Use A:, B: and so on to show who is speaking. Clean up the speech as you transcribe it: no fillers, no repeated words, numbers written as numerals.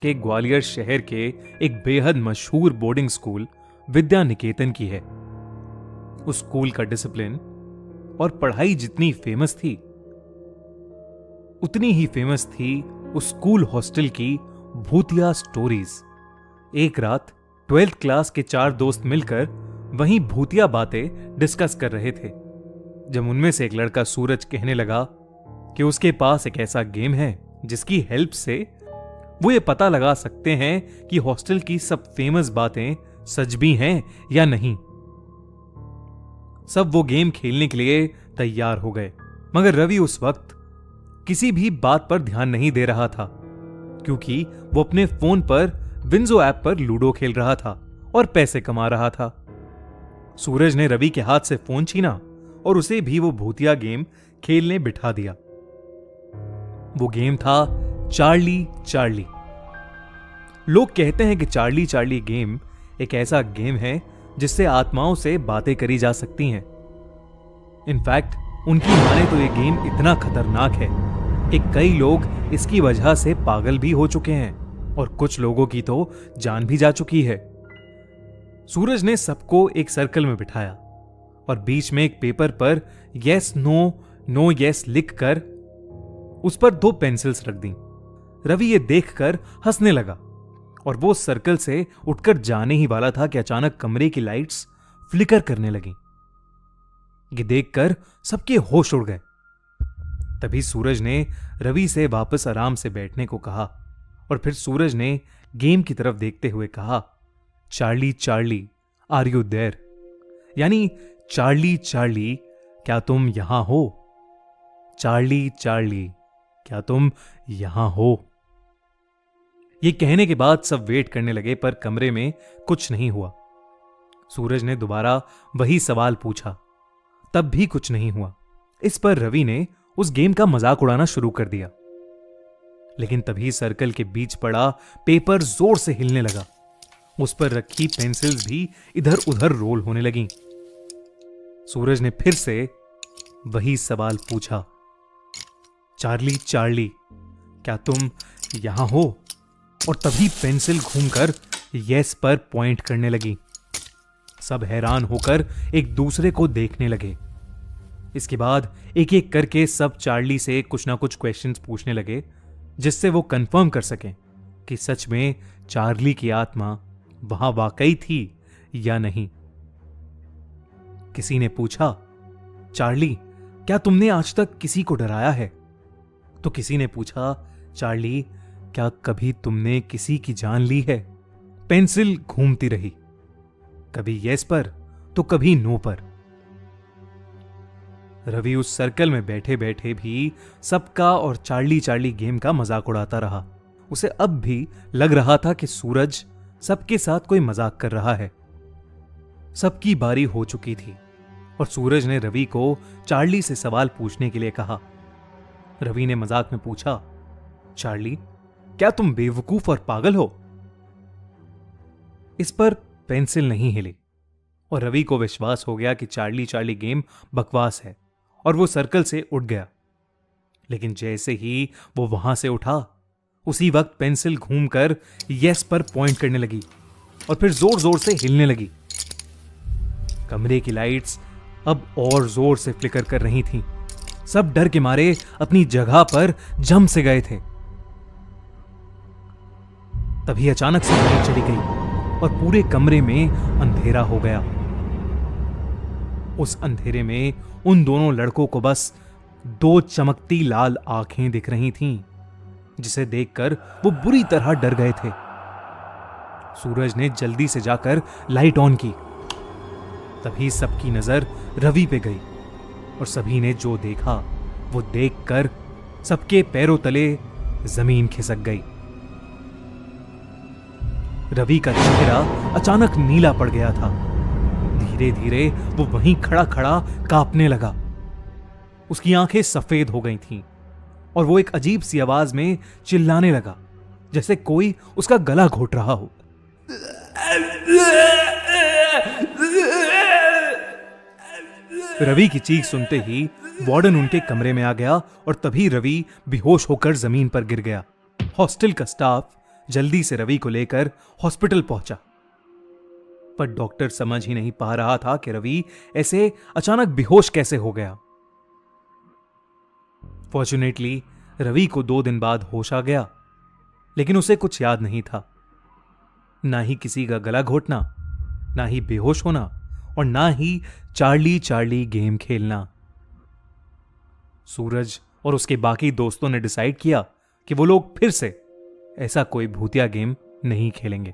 A: कि ग्वालियर शहर के एक बेहद मशहूर बोर्डिंग स्कूल विद्या निकेतन की है। उस स्कूल का डिसिप्लिन और पढ़ाई जितनी फेमस थी, उतनी ही फेमस थी उस स्कूल हॉस्टल की भूतिया स्टोरीज। एक रात 12th क्लास के 4 दोस्त मिलकर वहीं भूतिया बातें डिस्कस कर रहे थे, जब उनमें से एक लड़का सूरज कहने लगा कि उसके पास एक ऐसा गेम है जिसकी हेल्प से वो ये पता लगा सकते हैं कि हॉस्टल की सब फेमस बातें सच भी हैं या नहीं। सब वो गेम खेलने के लिए तैयार हो गए, मगर रवि उस वक्त किसी भी बात पर ध्यान नहीं दे रहा था, क्योंकि वो अपने फोन पर विंजो ऐप पर लूडो खेल रहा था और पैसे कमा रहा था। सूरज ने रवि के हाथ से फोन छीना और उसे भी वो भूतिया गेम खेलने बिठा दिया। वो गेम था चार्ली चार्ली। लोग कहते हैं कि चार्ली चार्ली गेम एक ऐसा गेम है जिससे आत्माओं से बातें करी जा सकती हैं। इनफैक्ट उनकी माने तो ये गेम इतना खतरनाक है कि कई लोग इसकी वजह से पागल भी हो चुके हैं और कुछ लोगों की तो जान भी जा चुकी है। सूरज ने सबको एक सर्कल में बिठाया और बीच में एक पेपर पर यस नो नो यस लिखकर उस पर 2 पेंसिल्स रख दी। रवि ये देखकर हंसने लगा और वो सर्कल से उठकर जाने ही वाला था कि अचानक कमरे की लाइट्स फ्लिकर करने लगी। ये देखकर सबके होश उड़ गए। तभी सूरज ने रवि से वापस आराम से बैठने को कहा और फिर सूरज ने गेम की तरफ देखते हुए कहा, Charlie Charlie are you there? यानी चार्ली चार्ली क्या तुम यहां हो? चार्ली चार्ली क्या तुम यहां हो? ये कहने के बाद सब वेट करने लगे, पर कमरे में कुछ नहीं हुआ। सूरज ने दोबारा वही सवाल पूछा, तब भी कुछ नहीं हुआ। इस पर रवि ने उस गेम का मजाक उड़ाना शुरू कर दिया। लेकिन तभी सर्कल के बीच पड़ा पेपर जोर से हिलने लगा। उस पर रखी पेंसिल्स भी इधर उधर रोल होने लगीं। सूरज ने फिर से वही सवाल पूछा, चार्ली चार्ली क्या तुम यहां हो? और तभी पेंसिल घूमकर यस पर पॉइंट करने लगी। सब हैरान होकर एक दूसरे को देखने लगे। इसके बाद एक एक करके सब चार्ली से कुछ ना कुछ क्वेश्चंस पूछने लगे, जिससे वो कंफर्म कर सकें कि सच में चार्ली की आत्मा वहां वाकई थी या नहीं। किसी ने पूछा, चार्ली क्या तुमने आज तक किसी को डराया है? तो किसी ने पूछा, चार्ली क्या कभी तुमने किसी की जान ली है? पेंसिल घूमती रही, कभी यस पर तो कभी नो पर। रवि उस सर्कल में बैठे बैठे भी सबका और चार्ली चार्ली गेम का मजाक उड़ाता रहा। उसे अब भी लग रहा था कि सूरज सबके साथ कोई मजाक कर रहा है। सबकी बारी हो चुकी थी और सूरज ने रवि को चार्ली से सवाल पूछने के लिए कहा। रवि ने मजाक में पूछा, चार्ली क्या तुम बेवकूफ और पागल हो? इस पर पेंसिल नहीं हिली और रवि को विश्वास हो गया कि चार्ली चार्ली गेम बकवास है और वो सर्कल से उठ गया। लेकिन जैसे ही वो वहां से उठा, उसी वक्त पेंसिल घूमकर यस पर पॉइंट करने लगी और फिर जोर जोर से हिलने लगी। कमरे की लाइट्स अब और जोर से फ्लिकर कर रही थीं। सब डर के मारे अपनी जगह पर जम से गए थे। तभी अचानक से लाइट चली गई और पूरे कमरे में अंधेरा हो गया। उस अंधेरे में उन दोनों लड़कों को बस 2 चमकती लाल आंखें दिख रही थीं, जिसे देखकर वो बुरी तरह डर गए थे। सूरज ने जल्दी से जाकर लाइट ऑन की। तभी सबकी नजर रवि पे गई और सभी ने जो देखा वो देखकर सबके पैरों तले जमीन खिसक गई। रवि का चेहरा अचानक नीला पड़ गया था। धीरे धीरे वो वहीं खड़ा खड़ा कांपने लगा। उसकी आंखें सफेद हो गई थीं और वो एक अजीब सी आवाज में चिल्लाने लगा, जैसे कोई उसका गला घोट रहा हो। रवि की चीख सुनते ही वार्डन उनके कमरे में आ गया और तभी रवि बेहोश होकर जमीन पर गिर गया। हॉस्टल का स्टाफ जल्दी से रवि को लेकर हॉस्पिटल पहुंचा। पर डॉक्टर समझ ही नहीं पा रहा था कि रवि ऐसे अचानक बेहोश कैसे हो गया। फॉर्चुनेटली रवि को 2 दिन बाद होश आ गया, लेकिन उसे कुछ याद नहीं था। ना ही किसी का गला घोटना, ना ही बेहोश होना, और ना ही चार्ली चार्ली गेम खेलना। सूरज और उसके बाकी दोस्तों ने डिसाइड किया कि वो लोग फिर से ऐसा कोई भूतिया गेम नहीं खेलेंगे।